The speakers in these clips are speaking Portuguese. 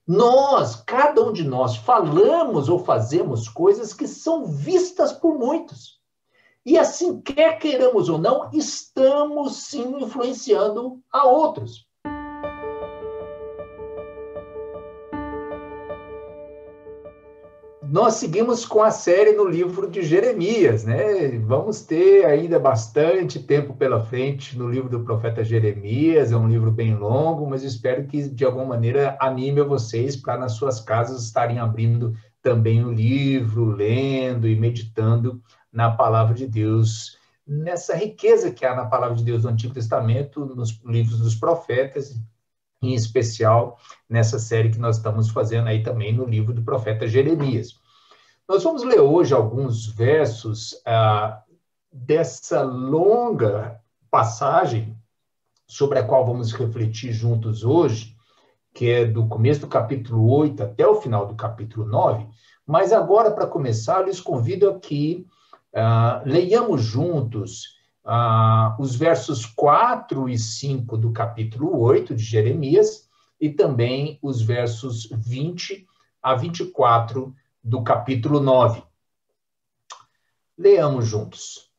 Nós, cada um de nós, falamos ou fazemos coisas que são vistas por muitos. E assim, quer queiramos ou não, estamos sim influenciando a outros. Nós seguimos com a série no livro de Jeremias, né? Vamos ter ainda bastante tempo pela frente no livro do profeta Jeremias, é um livro bem longo, mas espero que de alguma maneira anime vocês para nas suas casas estarem abrindo também o livro, lendo e meditando na palavra de Deus, nessa riqueza que há na palavra de Deus no Antigo Testamento, nos livros dos profetas, em especial nessa série que nós estamos fazendo aí também no livro do profeta Jeremias. Nós vamos ler hoje alguns versos dessa longa passagem sobre a qual vamos refletir juntos hoje, que é do começo do capítulo 8 até o final do capítulo 9, mas agora, para começar, eu lhes convido a que leiamos juntos os versos 4 e 5 do capítulo 8 de Jeremias e também os versos 20 a 24 do capítulo 9. Leamos juntos.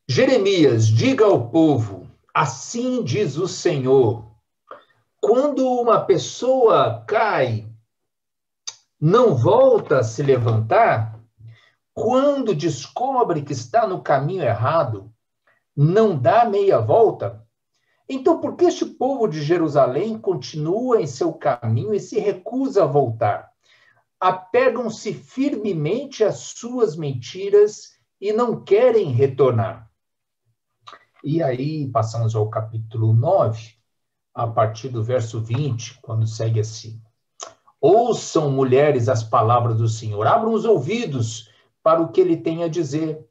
Jeremias, diga ao povo, assim diz o Senhor, quando uma pessoa cai, não volta a se levantar, quando descobre que está no caminho errado, não dá meia volta? Então, por que este povo de Jerusalém continua em seu caminho e se recusa a voltar? Apegam-se firmemente às suas mentiras e não querem retornar. E aí, passamos ao capítulo 9, a partir do verso 20, quando segue assim. Ouçam, mulheres, as palavras do Senhor, abram os ouvidos para o que ele tem a dizer.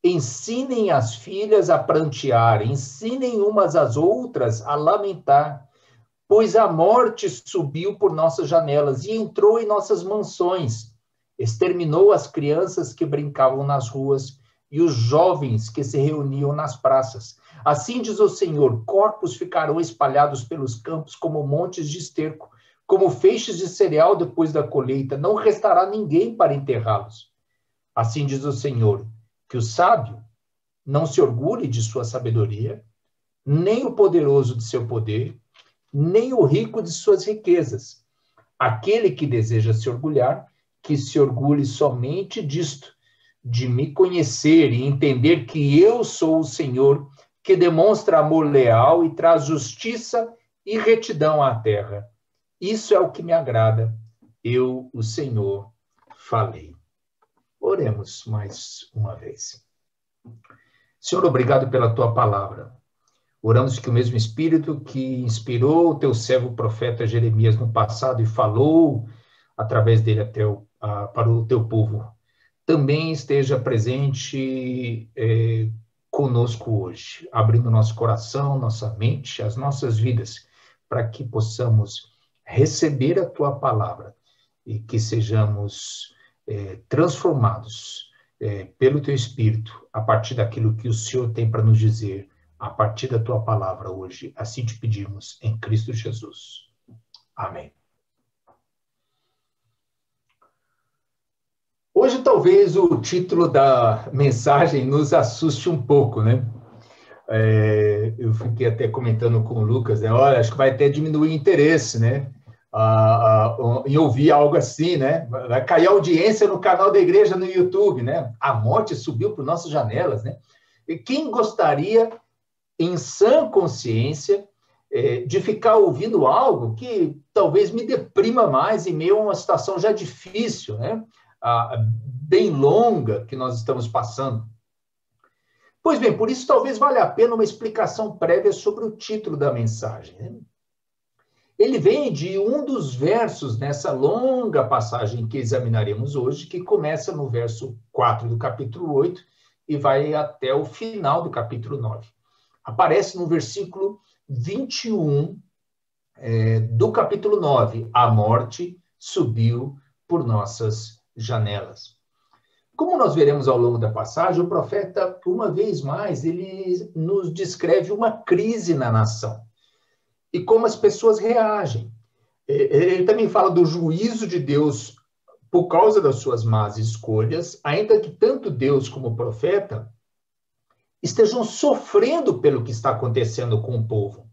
Ensinem as filhas a prantear, ensinem umas às outras a lamentar, pois a morte subiu por nossas janelas e entrou em nossas mansões, exterminou as crianças que brincavam nas ruas e os jovens que se reuniam nas praças. Assim diz o Senhor, corpos ficarão espalhados pelos campos como montes de esterco, como feixes de cereal depois da colheita, não restará ninguém para enterrá-los. Assim diz o Senhor, que o sábio não se orgulhe de sua sabedoria, nem o poderoso de seu poder, nem o rico de suas riquezas. Aquele que deseja se orgulhar, que se orgulhe somente disto, de me conhecer e entender que eu sou o Senhor, que demonstra amor leal e traz justiça e retidão à terra. Isso é o que me agrada. Eu, o Senhor, falei. Oremos mais uma vez. Senhor, obrigado pela tua palavra. Oramos que o mesmo Espírito que inspirou o teu servo profeta Jeremias no passado e falou através dele para o teu povo, também esteja presente conosco hoje, abrindo nosso coração, nossa mente, as nossas vidas, para que possamos receber a tua palavra e que sejamos transformados pelo teu Espírito, a partir daquilo que o Senhor tem para nos dizer, a partir da tua palavra hoje. Assim te pedimos, em Cristo Jesus. Amém. Hoje, talvez, o título da mensagem nos assuste um pouco, né? Eu fiquei até comentando com o Lucas, né? Olha, acho que vai até diminuir o interesse, né? Em ouvir algo assim, né? Vai cair a audiência no canal da igreja no YouTube, né? A morte subiu por nossas janelas, né? E quem gostaria, em sã consciência, de ficar ouvindo algo que talvez me deprima mais em meio a uma situação já difícil, né? Bem longa que nós estamos passando. Pois bem, por isso talvez valha a pena uma explicação prévia sobre o título da mensagem, né? Ele vem de um dos versos nessa longa passagem que examinaremos hoje, que começa no verso 4 do capítulo 8 e vai até o final do capítulo 9. Aparece no versículo 21 do capítulo 9, a morte subiu por nossas janelas. Como nós veremos ao longo da passagem, o profeta, uma vez mais, ele nos descreve uma crise na nação e como as pessoas reagem. Ele também fala do juízo de Deus por causa das suas más escolhas, ainda que tanto Deus como o profeta estejam sofrendo pelo que está acontecendo com o povo.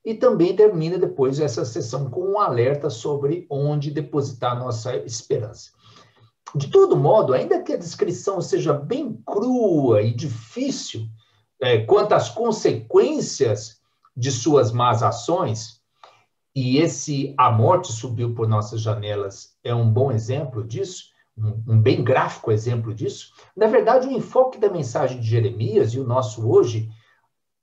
E também termina depois essa sessão com um alerta sobre onde depositar nossa esperança. De todo modo, ainda que a descrição seja bem crua e difícil quanto às consequências de suas más ações, e a morte subiu por nossas janelas é um bom exemplo disso, um bem gráfico exemplo disso, na verdade, o enfoque da mensagem de Jeremias e o nosso hoje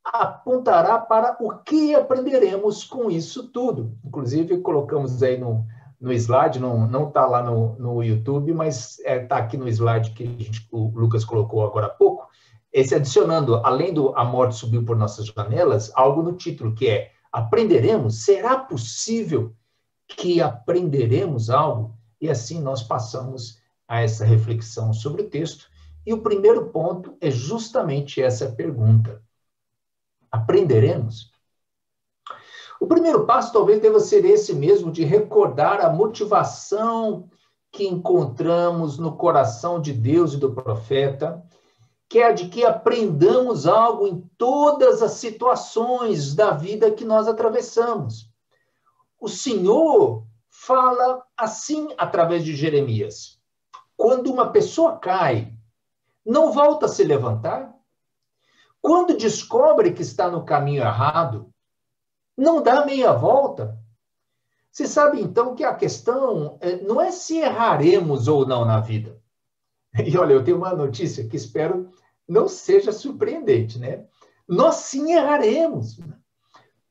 apontará para o que aprenderemos com isso tudo. Inclusive, colocamos aí no slide, não está lá no YouTube, mas está aqui no slide que o Lucas colocou agora há pouco, esse adicionando, além do a morte subiu por nossas janelas, algo no título, que é aprenderemos? Será possível que aprenderemos algo? E assim nós passamos a essa reflexão sobre o texto. E o primeiro ponto é justamente essa pergunta. Aprenderemos? O primeiro passo talvez deva ser esse mesmo, de recordar a motivação que encontramos no coração de Deus e do profeta, que é a de que aprendamos algo em todas as situações da vida que nós atravessamos. O Senhor fala assim através de Jeremias. Quando uma pessoa cai, não volta a se levantar. Quando descobre que está no caminho errado, não dá meia volta. Você sabe, então, que a questão não é se erraremos ou não na vida. E olha, eu tenho uma notícia que espero não seja surpreendente, né? Nós sim erraremos.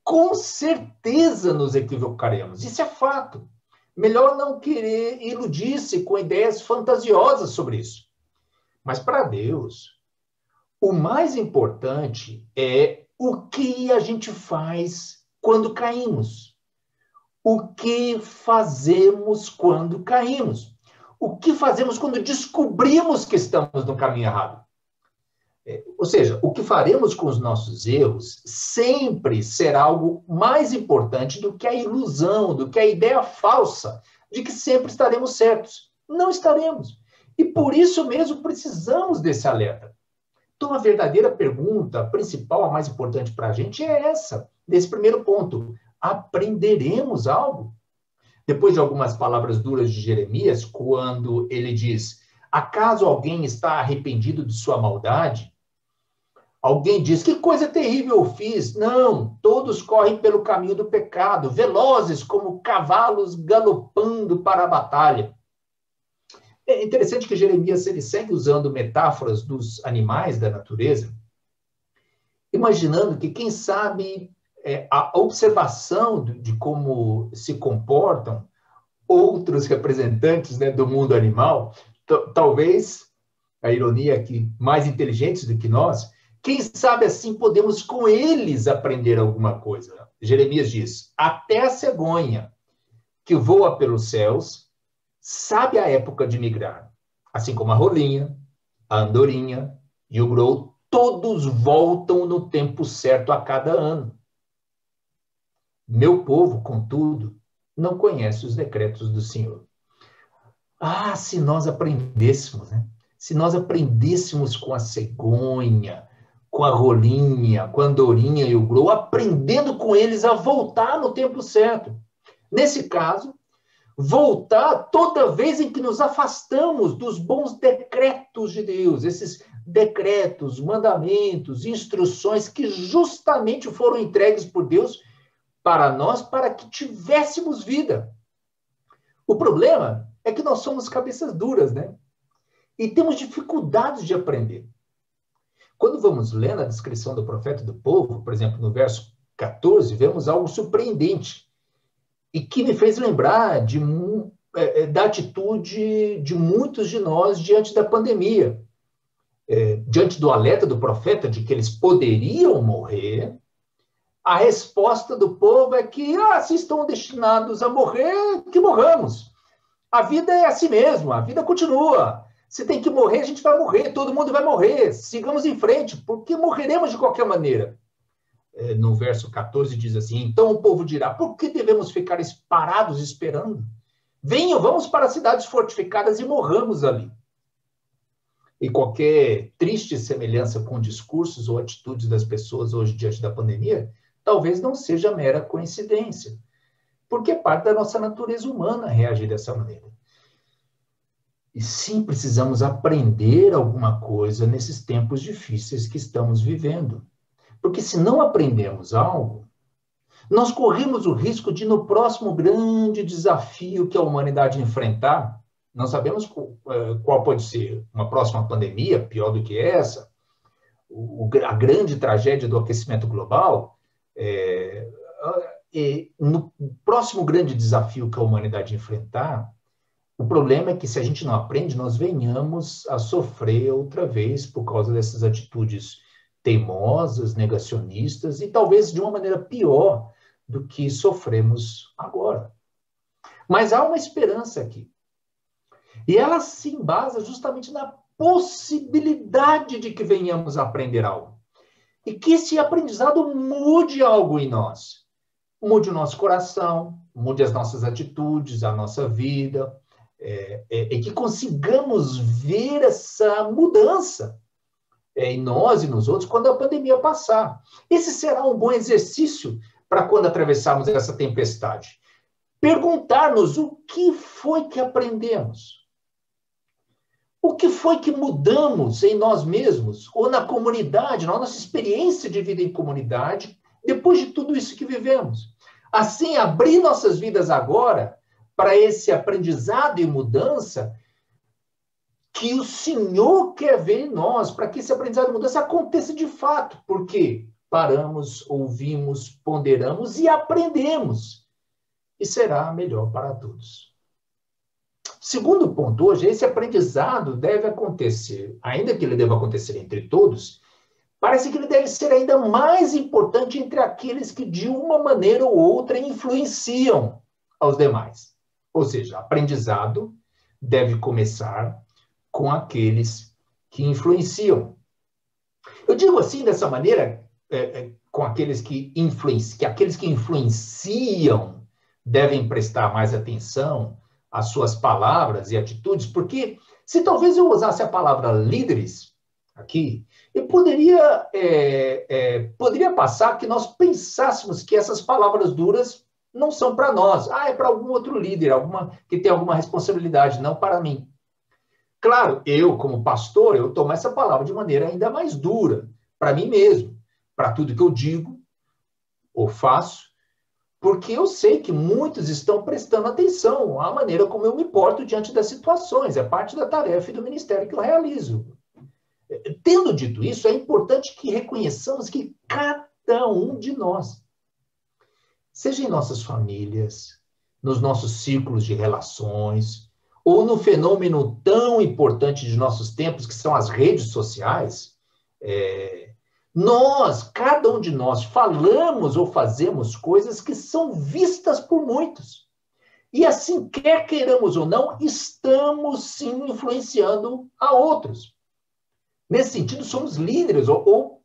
Com certeza nos equivocaremos. Isso é fato. Melhor não querer iludir-se com ideias fantasiosas sobre isso. Mas para Deus, o mais importante é o que a gente faz quando caímos. O que fazemos quando caímos? O que fazemos quando descobrimos que estamos no caminho errado? Ou seja, o que faremos com os nossos erros sempre será algo mais importante do que a ilusão, do que a ideia falsa de que sempre estaremos certos. Não estaremos. E por isso mesmo precisamos desse alerta. Então, a verdadeira pergunta principal, a mais importante para a gente, é essa, desse primeiro ponto. Aprenderemos algo? Depois de algumas palavras duras de Jeremias, quando ele diz, acaso alguém está arrependido de sua maldade? Alguém diz, que coisa terrível eu fiz? Não, todos correm pelo caminho do pecado, velozes como cavalos galopando para a batalha. É interessante que Jeremias ele segue usando metáforas dos animais da natureza, imaginando que, quem sabe, a observação de como se comportam outros representantes, né, do mundo animal, talvez, a ironia aqui, mais inteligentes do que nós, quem sabe assim podemos com eles aprender alguma coisa. Jeremias diz, até a cegonha que voa pelos céus sabe a época de migrar, assim como a rolinha, a andorinha e o grou, todos voltam no tempo certo a cada ano. Meu povo, contudo, não conhece os decretos do Senhor. Ah, se nós aprendêssemos, né? Se nós aprendêssemos com a cegonha, com a rolinha, com a andorinha e o grou, aprendendo com eles a voltar no tempo certo. Nesse caso, voltar toda vez em que nos afastamos dos bons decretos de Deus, esses decretos, mandamentos, instruções que justamente foram entregues por Deus para nós, para que tivéssemos vida. O problema é que nós somos cabeças duras, né? E temos dificuldades de aprender. Quando vamos ler a descrição do profeta e do povo, por exemplo, no verso 14, vemos algo surpreendente e que me fez lembrar da atitude de muitos de nós diante da pandemia. Diante do alerta do profeta de que eles poderiam morrer, a resposta do povo é que, se estão destinados a morrer, que morramos. A vida é assim mesmo, a vida continua. Se tem que morrer, a gente vai morrer, todo mundo vai morrer. Sigamos em frente, porque morreremos de qualquer maneira. no verso 14 diz assim: então o povo dirá, por que devemos ficar parados esperando? Venham, vamos para cidades fortificadas e morramos ali. E qualquer triste semelhança com discursos ou atitudes das pessoas hoje diante da pandemia, talvez não seja mera coincidência, porque é parte da nossa natureza humana reagir dessa maneira. E sim, precisamos aprender alguma coisa nesses tempos difíceis que estamos vivendo. Porque se não aprendemos algo, nós corremos o risco de, no próximo grande desafio que a humanidade enfrentar, não sabemos qual pode ser, uma próxima pandemia, pior do que essa, a grande tragédia do aquecimento global, no próximo grande desafio que a humanidade enfrentar, o problema é que se a gente não aprende, nós venhamos a sofrer outra vez por causa dessas atitudes teimosas, negacionistas e talvez de uma maneira pior do que sofremos agora. Mas há uma esperança aqui. E ela se embasa justamente na possibilidade de que venhamos a aprender algo. E que esse aprendizado mude algo em nós. Mude o nosso coração, mude as nossas atitudes, a nossa vida, e que consigamos ver essa mudança em nós e nos outros quando a pandemia passar. Esse será um bom exercício para quando atravessarmos essa tempestade. Perguntar-nos o que foi que aprendemos. O que foi que mudamos em nós mesmos, ou na comunidade, na nossa experiência de vida em comunidade, depois de tudo isso que vivemos. Assim, abrir nossas vidas agora para esse aprendizado e mudança que o Senhor quer ver em nós, para que esse aprendizado e mudança aconteça de fato, porque paramos, ouvimos, ponderamos e aprendemos, e será melhor para todos. Segundo ponto hoje, esse aprendizado deve acontecer, ainda que ele deva acontecer entre todos, parece que ele deve ser ainda mais importante entre aqueles que de uma maneira ou outra influenciam aos demais. Ou seja, aprendizado deve começar com aqueles que influenciam. Eu digo assim, dessa maneira, com aqueles que influenciam devem prestar mais atenção às suas palavras e atitudes, porque se talvez eu usasse a palavra líderes aqui, eu poderia passar que nós pensássemos que essas palavras duras não são para nós. É para algum outro líder, que tem alguma responsabilidade, não para mim. Claro, eu, como pastor, eu tomo essa palavra de maneira ainda mais dura, para mim mesmo, para tudo que eu digo ou faço, porque eu sei que muitos estão prestando atenção à maneira como eu me porto diante das situações, é parte da tarefa e do ministério que eu realizo. Tendo dito isso, é importante que reconheçamos que cada um de nós, seja em nossas famílias, nos nossos círculos de relações, ou no fenômeno tão importante de nossos tempos, que são as redes sociais, cada um de nós, falamos ou fazemos coisas que são vistas por muitos. E assim, quer queiramos ou não, estamos sim influenciando a outros. Nesse sentido, somos líderes ou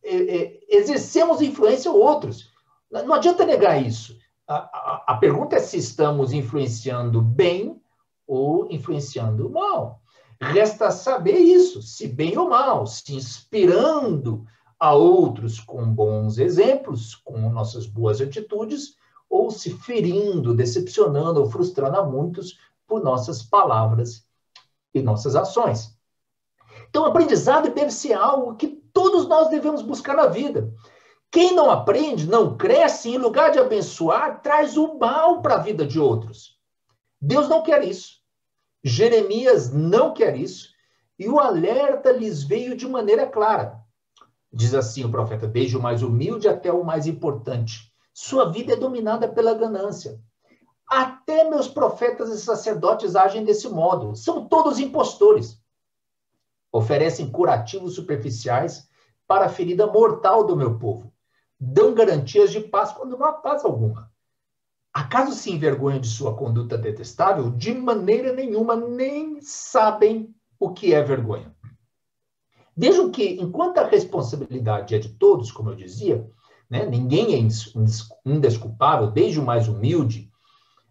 exercemos influência a outros. Não adianta negar isso. A pergunta é se estamos influenciando bem ou influenciando mal. Resta saber isso, se bem ou mal, se inspirando a outros com bons exemplos, com nossas boas atitudes, ou se ferindo, decepcionando ou frustrando a muitos por nossas palavras e nossas ações. Então, o aprendizado deve ser algo que todos nós devemos buscar na vida. Quem não aprende, não cresce, em lugar de abençoar, traz o mal para a vida de outros. Deus não quer isso. Jeremias não quer isso. E o alerta lhes veio de maneira clara. Diz assim o profeta: desde o mais humilde até o mais importante, sua vida é dominada pela ganância. Até meus profetas e sacerdotes agem desse modo. São todos impostores. Oferecem curativos superficiais para a ferida mortal do meu povo. Dão garantias de paz quando não há paz alguma. Acaso se envergonham de sua conduta detestável? De maneira nenhuma, nem sabem o que é vergonha. Vejam que, enquanto a responsabilidade é de todos, como eu dizia, né? Ninguém é indesculpável, desde o mais humilde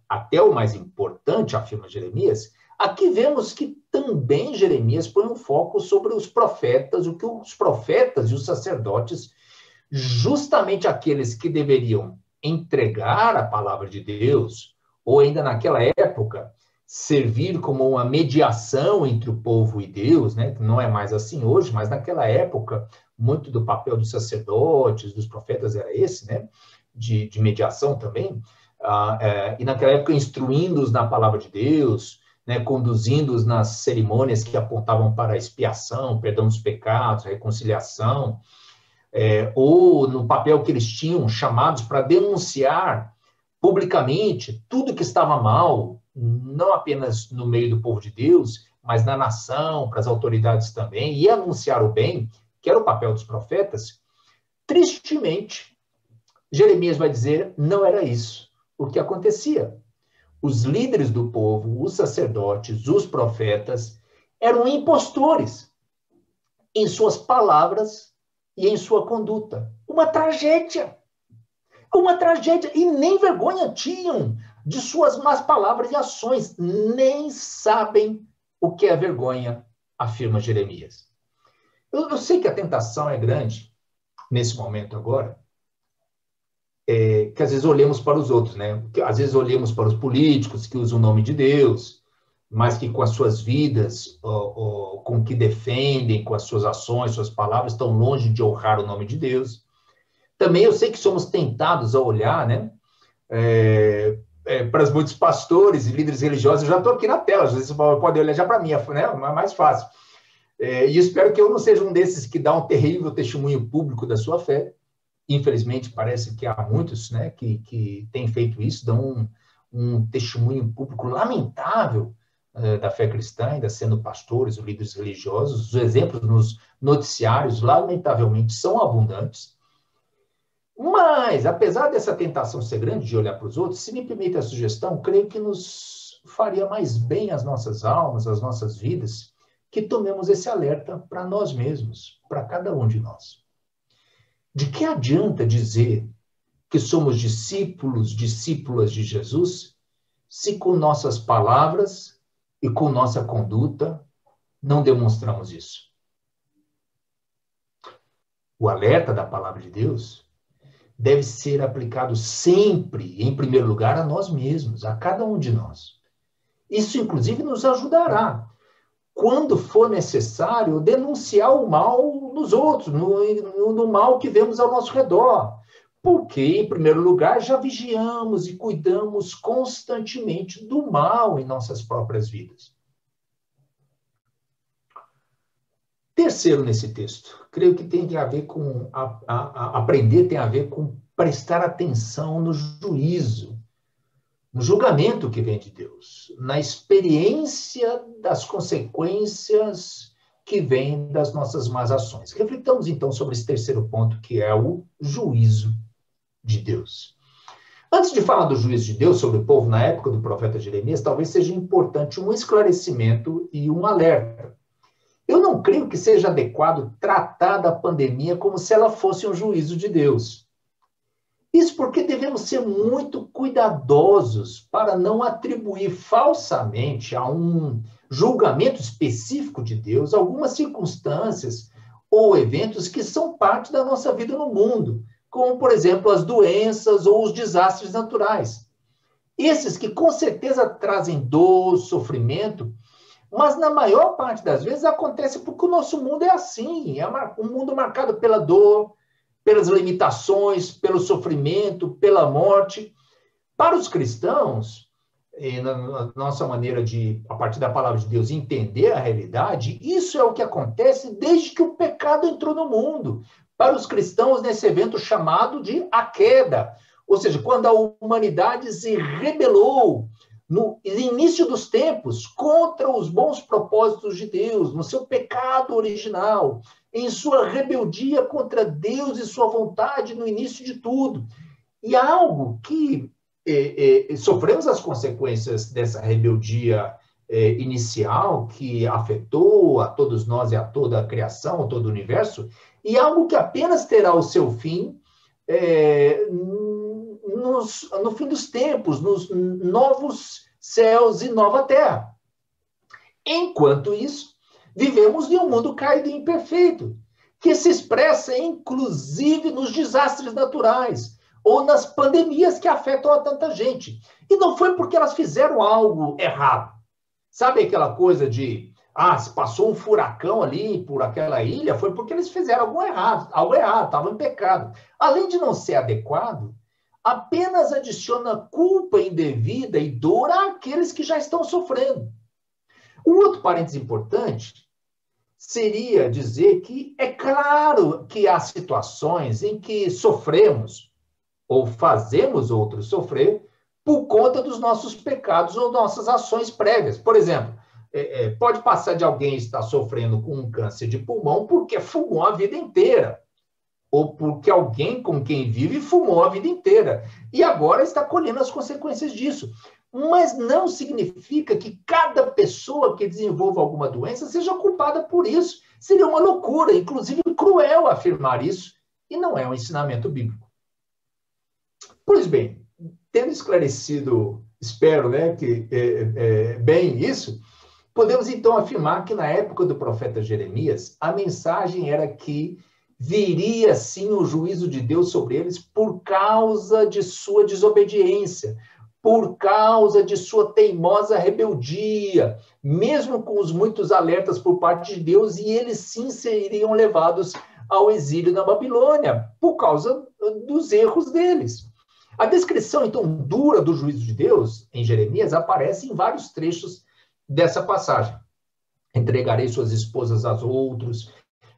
até o mais importante, afirma Jeremias. Aqui vemos que também Jeremias põe um foco sobre os profetas, o que os profetas e os sacerdotes, justamente aqueles que deveriam entregar a palavra de Deus, ou ainda naquela época, servir como uma mediação entre o povo e Deus, né? Não é mais assim hoje, mas naquela época, muito do papel dos sacerdotes, dos profetas era esse, né? De mediação também. E naquela época, instruindo-os na palavra de Deus, né? Conduzindo-os nas cerimônias que apontavam para a expiação, perdão dos pecados, reconciliação, ou no papel que eles tinham, chamados para denunciar publicamente tudo que estava mal, não apenas no meio do povo de Deus, mas na nação, para as autoridades também, e anunciar o bem, que era o papel dos profetas. Tristemente, Jeremias vai dizer, não era isso o que acontecia. Os líderes do povo, os sacerdotes, os profetas, eram impostores em suas palavras e em sua conduta. Uma tragédia, e nem vergonha tinham de suas más palavras e ações, nem sabem o que é vergonha, afirma Jeremias. Eu sei que a tentação é grande, nesse momento agora, que às vezes olhamos para os outros, né? Que às vezes olhamos para os políticos que usam o nome de Deus, mas que com as suas vidas, com o que defendem, com as suas ações, suas palavras, estão longe de honrar o nome de Deus. Também eu sei que somos tentados a olhar, né? Para muitos pastores e líderes religiosos, eu já estou aqui na tela, às vezes você pode olhar já para mim, né? É mais fácil. E espero que eu não seja um desses que dá um terrível testemunho público da sua fé. Infelizmente, parece que há muitos, né, que têm feito isso, dão um testemunho público lamentável da fé cristã, ainda sendo pastores ou líderes religiosos. Os exemplos nos noticiários, lamentavelmente, são abundantes. Mas, apesar dessa tentação ser grande de olhar para os outros, se me permite a sugestão, creio que nos faria mais bem às nossas almas, às nossas vidas, que tomemos esse alerta para nós mesmos, para cada um de nós. De que adianta dizer que somos discípulos, discípulas de Jesus, se com nossas palavras e com nossa conduta não demonstramos isso? O alerta da palavra de Deus deve ser aplicado sempre, em primeiro lugar, a nós mesmos, a cada um de nós. Isso, inclusive, nos ajudará, quando for necessário, denunciar o mal nos outros, no mal que vemos ao nosso redor. Porque, em primeiro lugar, já vigiamos e cuidamos constantemente do mal em nossas próprias vidas. Terceiro nesse texto, creio que tem a ver com aprender, tem a ver com prestar atenção no juízo, no julgamento que vem de Deus, na experiência das consequências que vêm das nossas más ações. Reflitamos então sobre esse terceiro ponto, que é o juízo de Deus. Antes de falar do juízo de Deus sobre o povo na época do profeta Jeremias, talvez seja importante um esclarecimento e um alerta. Eu não creio que seja adequado tratar da pandemia como se ela fosse um juízo de Deus. Isso porque devemos ser muito cuidadosos para não atribuir falsamente a um julgamento específico de Deus algumas circunstâncias ou eventos que são parte da nossa vida no mundo, como, por exemplo, as doenças ou os desastres naturais. Esses que com certeza trazem dor, sofrimento, mas na maior parte das vezes acontece porque o nosso mundo é assim, é um mundo marcado pela dor, pelas limitações, pelo sofrimento, pela morte. Para os cristãos, na nossa maneira de, a partir da palavra de Deus, entender a realidade, isso é o que acontece desde que o pecado entrou no mundo. Para os cristãos, nesse evento chamado de a queda, ou seja, quando a humanidade se rebelou no início dos tempos contra os bons propósitos de Deus, no seu pecado original, em sua rebeldia contra Deus e sua vontade no início de tudo. E algo que sofremos as consequências dessa rebeldia inicial, que afetou a todos nós e a toda a criação, a todo o universo, e algo que apenas terá o seu fim no fim dos tempos, nos novos céus e nova terra. Enquanto isso, vivemos em um mundo caído e imperfeito, que se expressa inclusive nos desastres naturais ou nas pandemias que afetam a tanta gente. E não foi porque elas fizeram algo errado. Sabe aquela coisa de, se passou um furacão ali por aquela ilha, foi porque eles fizeram algo errado, estavam em pecado. Além de não ser adequado, apenas adiciona culpa indevida e dor àqueles que já estão sofrendo. Um outro parênteses importante seria dizer que é claro que há situações em que sofremos ou fazemos outros sofrer por conta dos nossos pecados ou nossas ações prévias. Por exemplo, pode passar de alguém estar sofrendo com um câncer de pulmão porque fumou a vida inteira, ou porque alguém com quem vive fumou a vida inteira, e agora está colhendo as consequências disso. Mas não significa que cada pessoa que desenvolva alguma doença seja culpada por isso. Seria uma loucura, inclusive cruel afirmar isso, e não é um ensinamento bíblico. Pois bem, tendo esclarecido, espero, né, que bem isso, podemos então afirmar que na época do profeta Jeremias, a mensagem era que viria sim o juízo de Deus sobre eles por causa de sua desobediência, por causa de sua teimosa rebeldia, mesmo com os muitos alertas por parte de Deus, e eles sim seriam levados ao exílio na Babilônia, por causa dos erros deles. A descrição, então, dura do juízo de Deus, em Jeremias, aparece em vários trechos dessa passagem. Entregarei suas esposas aos outros,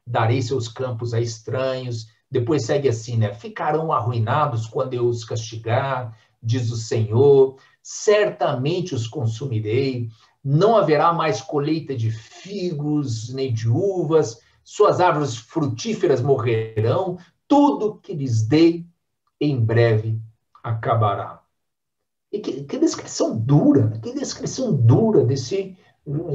darei seus campos a estranhos. Depois segue assim, né? Ficarão arruinados quando eu os castigar, diz o Senhor, certamente os consumirei, não haverá mais colheita de figos nem de uvas, suas árvores frutíferas morrerão, tudo que lhes dei em breve acabará. E que descrição dura, né? Que descrição dura desse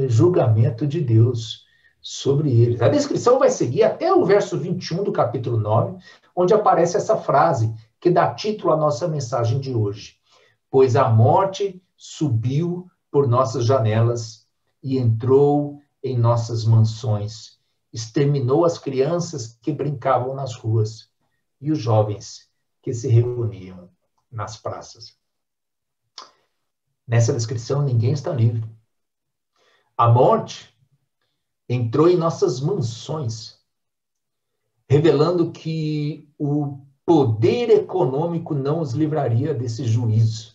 julgamento de Deus sobre eles. A descrição vai seguir até o verso 21 do capítulo 9, onde aparece essa frase que dá título à nossa mensagem de hoje. Pois a morte subiu por nossas janelas e entrou em nossas mansões, exterminou as crianças que brincavam nas ruas e os jovens que se reuniam nas praças. Nessa descrição, ninguém está livre. A morte entrou em nossas mansões, revelando que o poder econômico não os livraria desse juízo.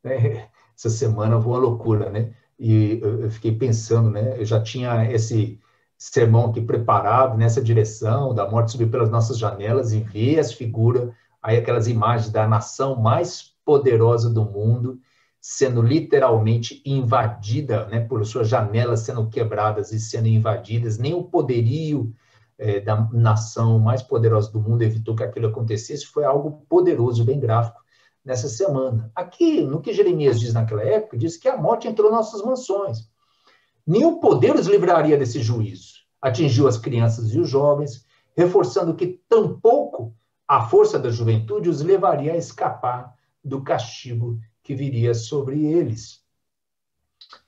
Essa semana foi uma loucura, né? E eu fiquei pensando, né? Eu já tinha esse sermão aqui preparado nessa direção, da morte subir pelas nossas janelas e ver as figuras, aí aquelas imagens da nação mais poderosa do mundo sendo literalmente invadida, né? Por suas janelas sendo quebradas e sendo invadidas. Nem o poderio da nação mais poderosa do mundo evitou que aquilo acontecesse. Foi algo poderoso, bem gráfico, nessa semana. Aqui, no que Jeremias diz naquela época, diz que a morte entrou em nossas mansões. Nenhum poder os livraria desse juízo. Atingiu as crianças e os jovens, reforçando que tampouco a força da juventude os levaria a escapar do castigo que viria sobre eles.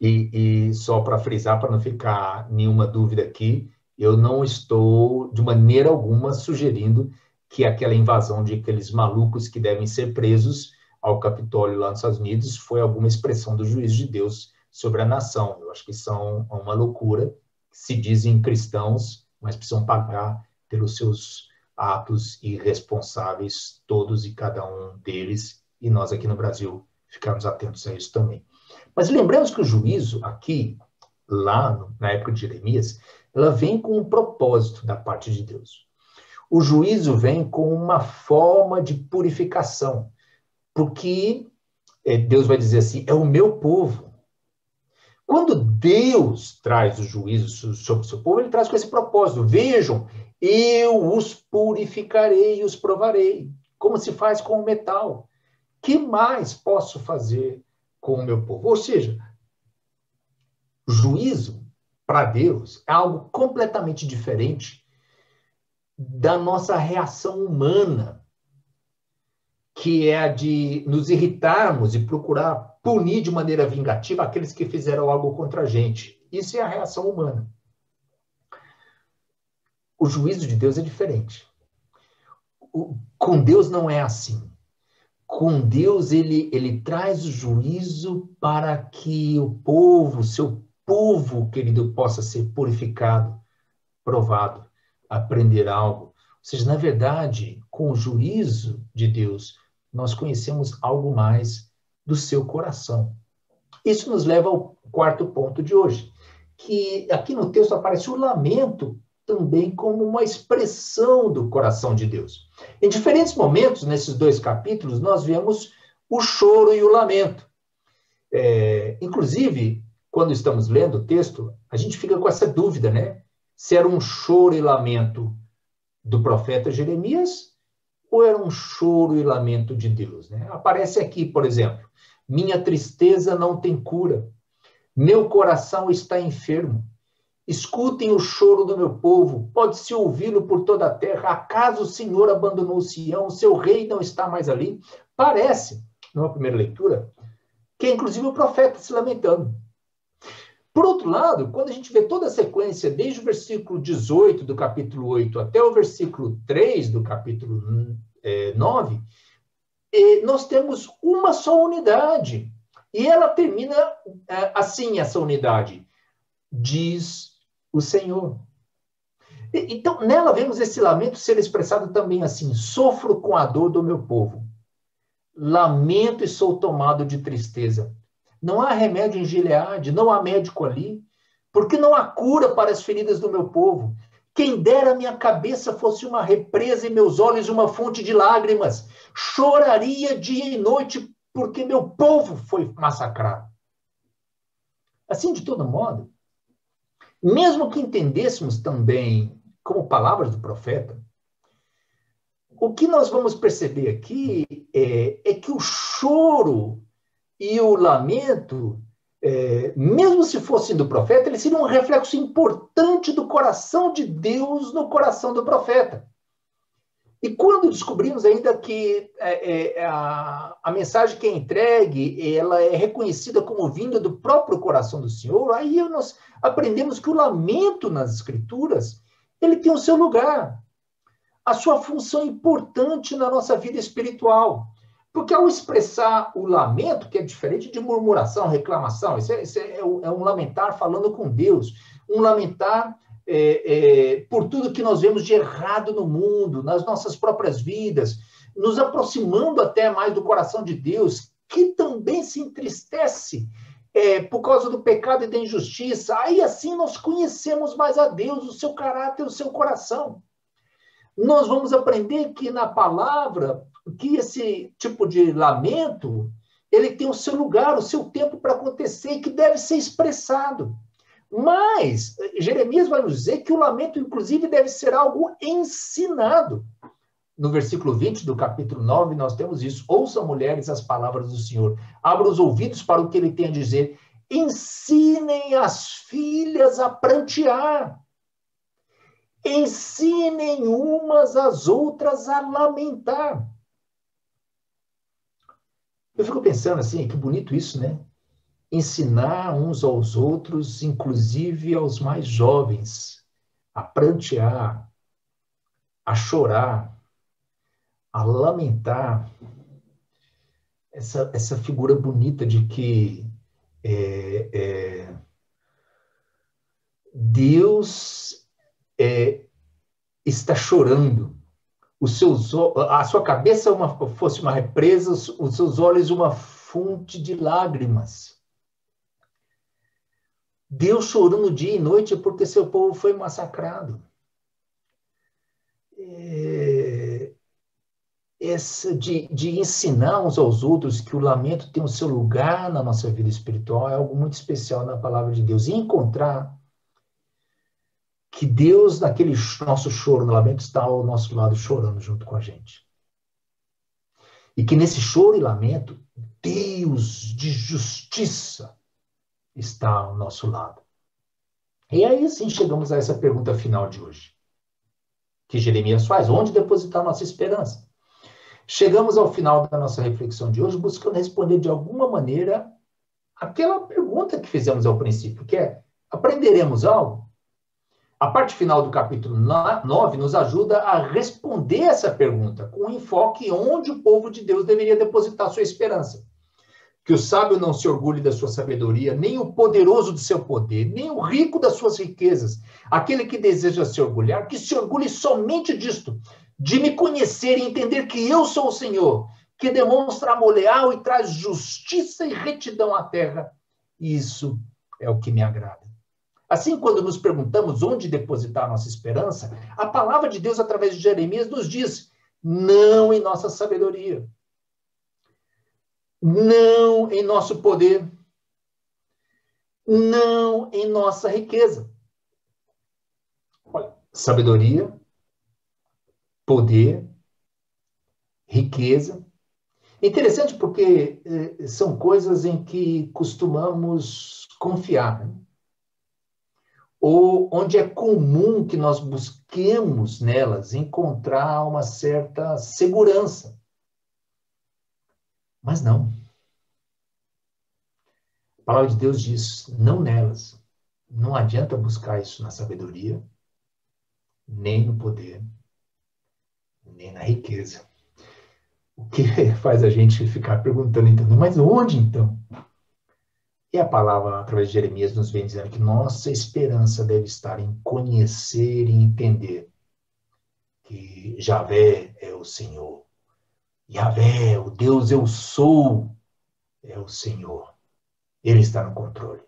E só para frisar, para não ficar nenhuma dúvida aqui, eu não estou, de maneira alguma, sugerindo que aquela invasão de aqueles malucos que devem ser presos ao Capitólio lá nos Estados Unidos foi alguma expressão do juízo de Deus sobre a nação. Eu acho que são uma loucura, se dizem cristãos, mas precisam pagar pelos seus atos irresponsáveis, todos e cada um deles, e nós aqui no Brasil ficarmos atentos a isso também. Mas lembramos que o juízo aqui, lá na época de Jeremias, ela vem com um propósito da parte de Deus. O juízo vem com uma forma de purificação, porque Deus vai dizer assim, é o meu povo. Quando Deus traz o juízo sobre o seu povo, ele traz com esse propósito. Vejam, eu os purificarei e os provarei, como se faz com o metal. Que mais posso fazer com o meu povo? Ou seja, juízo, para Deus, é algo completamente diferente da nossa reação humana que é a de nos irritarmos e procurar punir de maneira vingativa aqueles que fizeram algo contra a gente. Isso é a reação humana. O juízo de Deus é diferente. Com Deus não é assim. Com Deus, ele traz o juízo para que o povo, seu povo, querido, possa ser purificado, provado, aprender algo. Ou seja, na verdade, com o juízo de Deus, nós conhecemos algo mais do seu coração. Isso nos leva ao quarto ponto de hoje, que aqui no texto aparece o lamento também como uma expressão do coração de Deus. Em diferentes momentos, nesses 2 capítulos, nós vemos o choro e o lamento. Inclusive, quando estamos lendo o texto, a gente fica com essa dúvida, né? Se era um choro e lamento do profeta Jeremias ou era um choro e lamento de Deus, né? Aparece aqui, por exemplo, minha tristeza não tem cura, meu coração está enfermo. Escutem o choro do meu povo, pode-se ouvi-lo por toda a terra. Acaso o Senhor abandonou Sião, seu rei não está mais ali? Parece, numa primeira leitura, que é inclusive o profeta se lamentando. Por outro lado, quando a gente vê toda a sequência, desde o versículo 18 do capítulo 8 até o versículo 3 do capítulo 9, nós temos uma só unidade. E ela termina assim, essa unidade. Diz o Senhor. Então, nela vemos esse lamento ser expressado também assim: sofro com a dor do meu povo, lamento e sou tomado de tristeza. Não há remédio em Gileade, não há médico ali, porque não há cura para as feridas do meu povo. Quem dera minha cabeça fosse uma represa e meus olhos uma fonte de lágrimas. Choraria dia e noite, porque meu povo foi massacrado. Assim, de todo modo, mesmo que entendêssemos também como palavras do profeta, o que nós vamos perceber aqui é que o choro e o lamento, mesmo se fossem do profeta, eles seriam um reflexo importante do coração de Deus no coração do profeta. E quando descobrimos ainda que a mensagem que é entregue, ela é reconhecida como vinda do próprio coração do Senhor, aí nós aprendemos que o lamento nas Escrituras, ele tem o seu lugar, a sua função importante na nossa vida espiritual. Porque ao expressar o lamento, que é diferente de murmuração, reclamação, isso é um lamentar falando com Deus, um lamentar por tudo que nós vemos de errado no mundo, nas nossas próprias vidas, nos aproximando até mais do coração de Deus, que também se entristece por causa do pecado e da injustiça. Aí assim nós conhecemos mais a Deus, o seu caráter, o seu coração. Nós vamos aprender que na palavra, que esse tipo de lamento, ele tem o seu lugar, o seu tempo para acontecer, e que deve ser expressado. Mas Jeremias vai nos dizer que o lamento, inclusive, deve ser algo ensinado. No versículo 20 do capítulo 9, nós temos isso. Ouçam, mulheres, as palavras do Senhor. Abram os ouvidos para o que ele tem a dizer. Ensinem as filhas a prantear. Ensinem umas às outras a lamentar. Eu fico pensando assim, que bonito isso, né? Ensinar uns aos outros, inclusive aos mais jovens, a prantear, a chorar, a lamentar. Essa figura bonita de que Deus está chorando. A sua cabeça fosse uma represa, os seus olhos uma fonte de lágrimas. Deus chorando dia e noite porque seu povo foi massacrado. Essa de ensinar uns aos outros que o lamento tem o seu lugar na nossa vida espiritual é algo muito especial na palavra de Deus. E encontrar que Deus, naquele nosso choro, no lamento, está ao nosso lado chorando junto com a gente. E que nesse choro e lamento, Deus de justiça está ao nosso lado. E aí sim chegamos a essa pergunta final de hoje, que Jeremias faz: onde depositar nossa esperança? Chegamos ao final da nossa reflexão de hoje, buscando responder de alguma maneira aquela pergunta que fizemos ao princípio, que é: aprenderemos algo? A parte final do capítulo 9 nos ajuda a responder essa pergunta, com enfoque onde o povo de Deus deveria depositar sua esperança. Que o sábio não se orgulhe da sua sabedoria, nem o poderoso do seu poder, nem o rico das suas riquezas. Aquele que deseja se orgulhar, que se orgulhe somente disto, de me conhecer e entender que eu sou o Senhor, que demonstra amor leal e traz justiça e retidão à terra. Isso é o que me agrada. Assim, quando nos perguntamos onde depositar nossa esperança, a palavra de Deus, através de Jeremias, nos diz: não em nossa sabedoria, não em nosso poder, não em nossa riqueza. Olha, sabedoria, poder, riqueza. Interessante porque são coisas em que costumamos confiar, né? Ou onde é comum que nós busquemos nelas encontrar uma certa segurança. Mas não. A palavra de Deus diz: não nelas. Não adianta buscar isso na sabedoria, nem no poder, nem na riqueza. O que faz a gente ficar perguntando, então, mas onde então? E a palavra, através de Jeremias, nos vem dizendo que nossa esperança deve estar em conhecer e entender que Javé é o Senhor. Javé, o Deus eu sou, é o Senhor. Ele está no controle.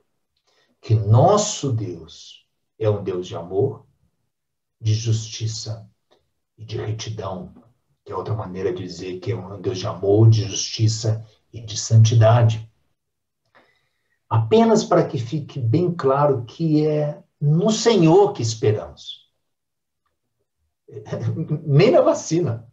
Que nosso Deus é um Deus de amor, de justiça e de retidão, que é outra maneira de dizer que é um Deus de amor, de justiça e de santidade. Apenas para que fique bem claro que é no Senhor que esperamos. Nem na vacina.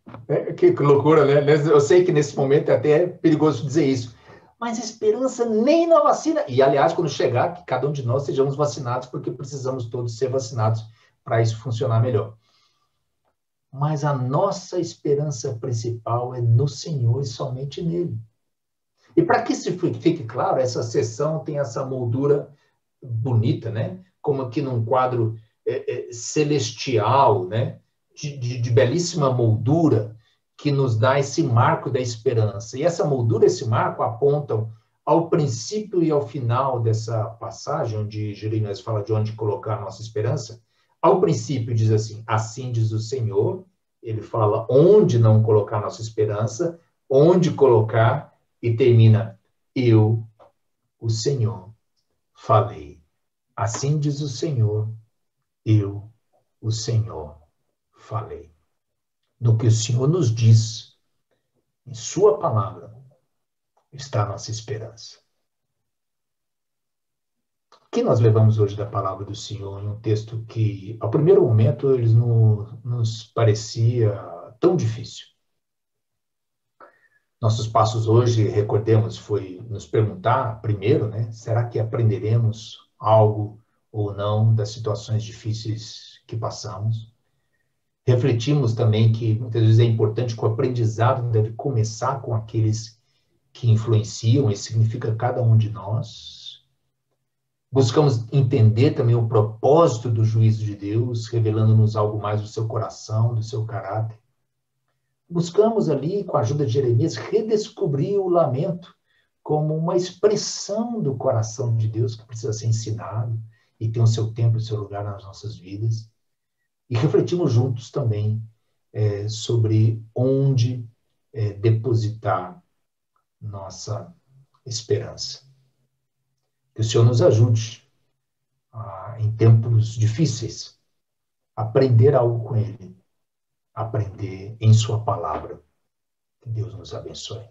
Que loucura, né? Eu sei que nesse momento é até perigoso dizer isso. Mas esperança nem na vacina. E, aliás, quando chegar, que cada um de nós sejamos vacinados, porque precisamos todos ser vacinados para isso funcionar melhor. Mas a nossa esperança principal é no Senhor e somente nele. E para que isso fique claro, essa seção tem essa moldura bonita, né? Como aqui num quadro celestial, né? De belíssima moldura, que nos dá esse marco da esperança. E essa moldura, esse marco, apontam ao princípio e ao final dessa passagem, onde Jeremias fala de onde colocar a nossa esperança. Ao princípio diz assim: assim diz o Senhor. Ele fala onde não colocar a nossa esperança, onde colocar, e termina: eu, o Senhor, falei. Assim diz o Senhor, eu, o Senhor, falei. No que o Senhor nos diz, em sua palavra, está a nossa esperança. O que nós levamos hoje da palavra do Senhor em um texto que, ao primeiro momento, ele nos parecia tão difícil? Nossos passos hoje, recordemos, foi nos perguntar primeiro, né? Será que aprenderemos algo ou não das situações difíceis que passamos? Refletimos também que muitas vezes é importante que o aprendizado deve começar com aqueles que influenciam, e significa cada um de nós. Buscamos entender também o propósito do juízo de Deus, revelando-nos algo mais do seu coração, do seu caráter. Buscamos ali, com a ajuda de Jeremias, redescobrir o lamento como uma expressão do coração de Deus que precisa ser ensinado e tem o seu tempo e o seu lugar nas nossas vidas. E refletimos juntos também sobre onde depositar nossa esperança. Que o Senhor nos ajude em tempos difíceis, a aprender algo com Ele, aprender em sua palavra. Que Deus nos abençoe.